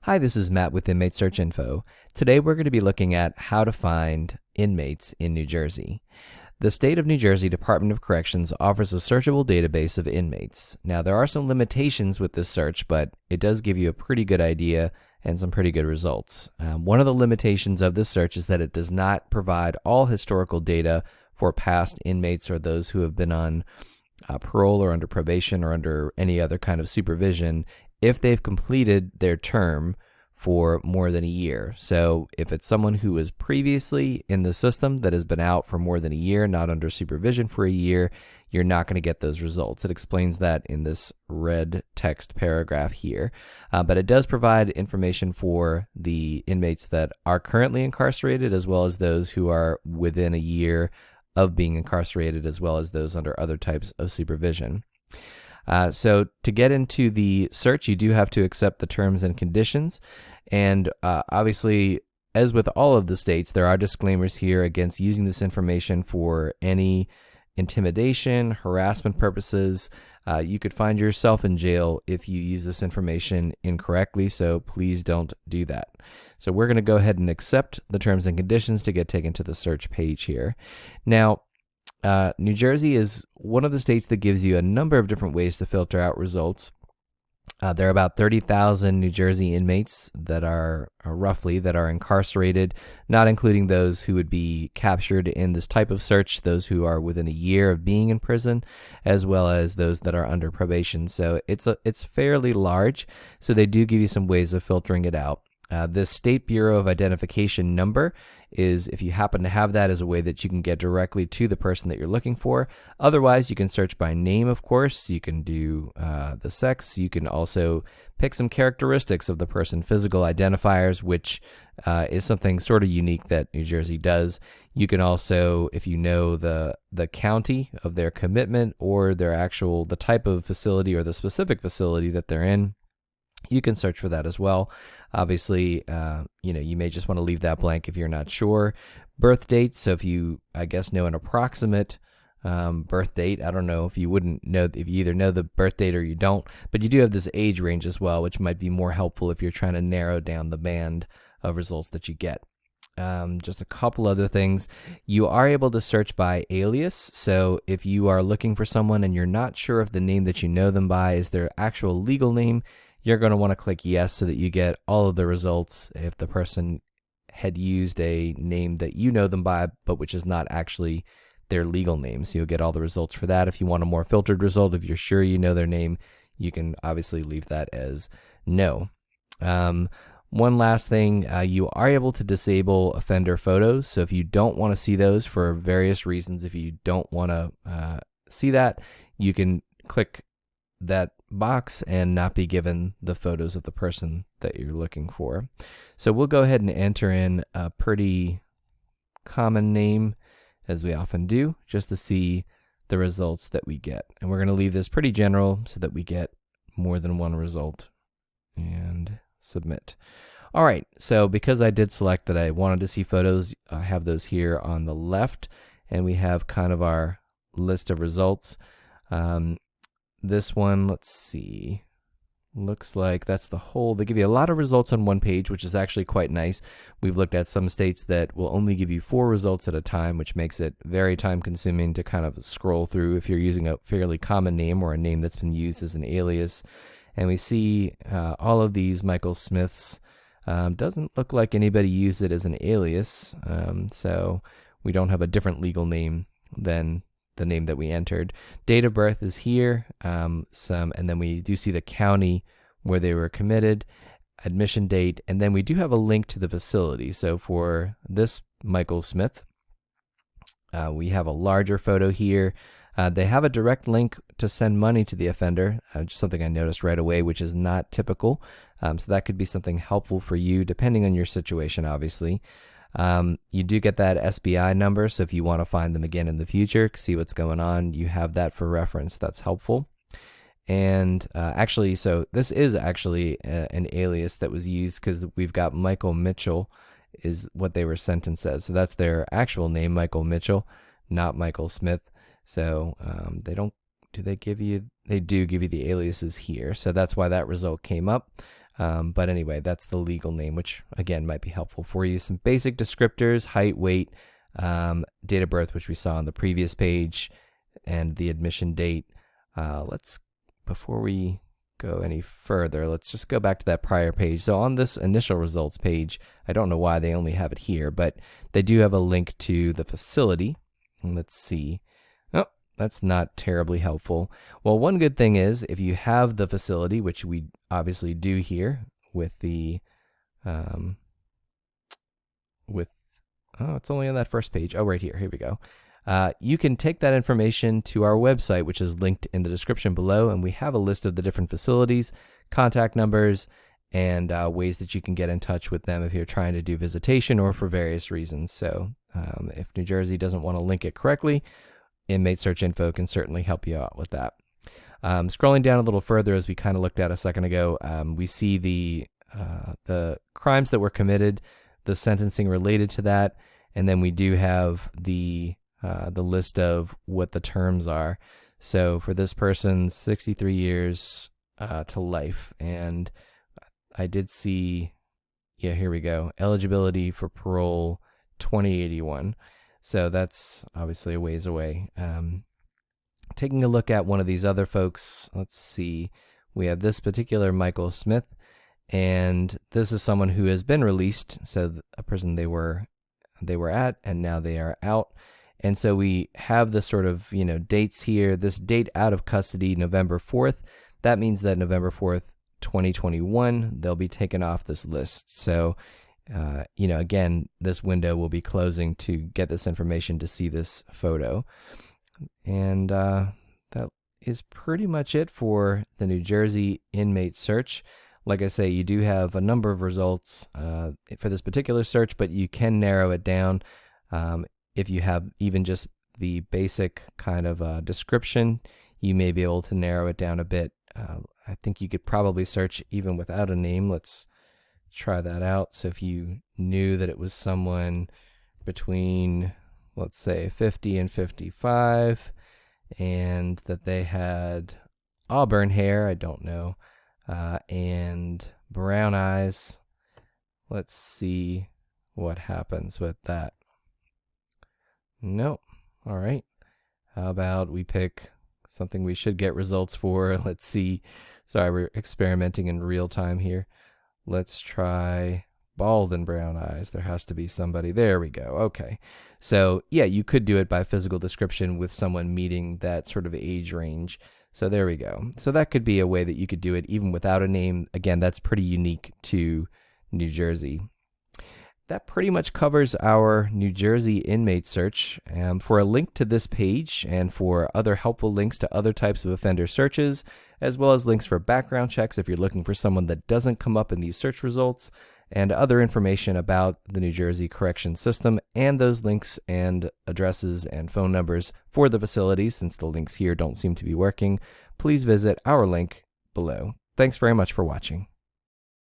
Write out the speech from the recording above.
Hi, this is Matt with Inmate Search Info. Today we're going to be looking at how to find inmates in New Jersey. The State of New Jersey Department of Corrections offers a searchable database of inmates. Now, there are some limitations with this search, but it does give you a pretty good idea and some pretty good results. One of the limitations of this search is that it does not provide all historical data for past inmates or those who have been on parole or under probation or under any other kind of supervision if they've completed their term for more than a year. So if it's someone who was previously in the system that has been out for more than a year, not under supervision for a year, you're not going to get those results. It explains that in this red text paragraph here. But it does provide information for the inmates that are currently incarcerated, as well as those who are within a year of being incarcerated, as well as those under other types of supervision. So to get into the search, you do have to accept the terms and conditions. And obviously, as with all of the states, there are disclaimers here against using this information for any intimidation, harassment purposes. You could find yourself in jail if you use this information incorrectly, so please don't do that. So we're going to go ahead and accept the terms and conditions to get taken to the search page here. Now, New Jersey is one of the states that gives you a number of different ways to filter out results. There are about 30,000 New Jersey inmates that are roughly incarcerated, not including those who would be captured in this type of search, those who are within a year of being in prison, as well as those that are under probation. So it's fairly large. So they do give you some ways of filtering it out. This State Bureau of Identification number is, if you happen to have that, is a way that you can get directly to the person that you're looking for. Otherwise, you can search by name, of course. You can do the sex. You can also pick some characteristics of the person, physical identifiers, which is something sort of unique that New Jersey does. You can also, if you know the county of their commitment or the type of facility or the specific facility that they're in, you can search for that as well. Obviously, you may just want to leave that blank if you're not sure. Birth date. So if you, know an approximate birth date, I don't know if you wouldn't know, if you either know the birth date or you don't, but you do have this age range as well, which might be more helpful if you're trying to narrow down the band of results that you get. Just a couple other things. You are able to search by alias. So if you are looking for someone and you're not sure if the name that you know them by is their actual legal name, you're going to want to click yes so that you get all of the results if the person had used a name that you know them by, but which is not actually their legal name. So you'll get all the results for that. If you want a more filtered result, if you're sure you know their name, you can obviously leave that as no. One last thing, you are able to disable offender photos. So if you don't want to see those for various reasons, if you don't want to see that, you can click that box and not be given the photos of the person that you're looking for. So we'll go ahead and enter in a pretty common name, as we often do, just to see the results that we get. And we're going to leave this pretty general so that we get more than one result, and submit. All right, so because I did select that I wanted to see photos, I have those here on the left, and we have kind of our list of results. This one, let's see, looks like that's the whole. They give you a lot of results on one page, which is actually quite nice. We've looked at some states that will only give you 4 results at a time, which makes it very time consuming to kind of scroll through if you're using a fairly common name or a name that's been used as an alias. And we see all of these Michael Smiths. Doesn't look like anybody used it as an alias, so we don't have a different legal name than the name that we entered. Date of birth is here, and then we do see the county where they were committed, admission date, and then we do have a link to the facility. So for this Michael Smith, we have a larger photo here. They have a direct link to send money to the offender, just something I noticed right away, which is not typical. So that could be something helpful for you, depending on your situation, obviously. You do get that SBI number, so if you want to find them again in the future, see what's going on, you have that for reference. That's helpful. And actually, so this is actually an alias that was used because we've got Michael Mitchell is what they were sentenced as. So that's their actual name, Michael Mitchell, not Michael Smith. So they don't, do they give you, they do give you the aliases here. So that's why that result came up. But anyway, that's the legal name, which again might be helpful for you. Some basic descriptors: height, weight, date of birth, which we saw on the previous page, and the admission date. Before we go any further, let's just go back to that prior page. So on this initial results page, I don't know why they only have it here, but they do have a link to the facility. And let's see. Oh, that's not terribly helpful. Well, one good thing is if you have the facility, which we obviously do here with the it's only on that first page. Oh, right here. Here we go. You can take that information to our website, which is linked in the description below, and we have a list of the different facilities, contact numbers, and ways that you can get in touch with them if you're trying to do visitation or for various reasons. So if New Jersey doesn't want to link it correctly, Inmate Search Info can certainly help you out with that. Scrolling down a little further, as we kind of looked at a second ago, we see the crimes that were committed, the sentencing related to that, and then we do have the list of what the terms are. So for this person, 63 years to life. And I did see, yeah, here we go. Eligibility for parole, 2081. So that's obviously a ways away. Taking a look at one of these other folks, let's see. We have this particular Michael Smith, and this is someone who has been released. So a prison they were at, and now they are out. And so we have the sort of, dates here. This date out of custody, November 4th. That means that November 4th, 2021, they'll be taken off this list. So, again, this window will be closing to get this information to see this photo. And that is pretty much it for the New Jersey inmate search. Like I say, you do have a number of results for this particular search, but you can narrow it down. If you have even just the basic kind of description, you may be able to narrow it down a bit. I think you could probably search even without a name. Let's try that out. So if you knew that it was someone between, let's say, 50 and 55, and that they had auburn hair, I don't know, and brown eyes, let's see what happens with that. Nope. All right. How about we pick something we should get results for? Let's see. Sorry, we're experimenting in real time here. Let's try bald and brown eyes. There has to be somebody. There we go. Okay. So yeah, you could do it by physical description with someone meeting that sort of age range. So there we go. So that could be a way that you could do it even without a name. Again, that's pretty unique to New Jersey. That pretty much covers our New Jersey inmate search. For a link to this page and for other helpful links to other types of offender searches, as well as links for background checks if you're looking for someone that doesn't come up in these search results, and other information about the New Jersey correction system, and those links and addresses and phone numbers for the facilities, since the links here don't seem to be working, please visit our link below. Thanks very much for watching.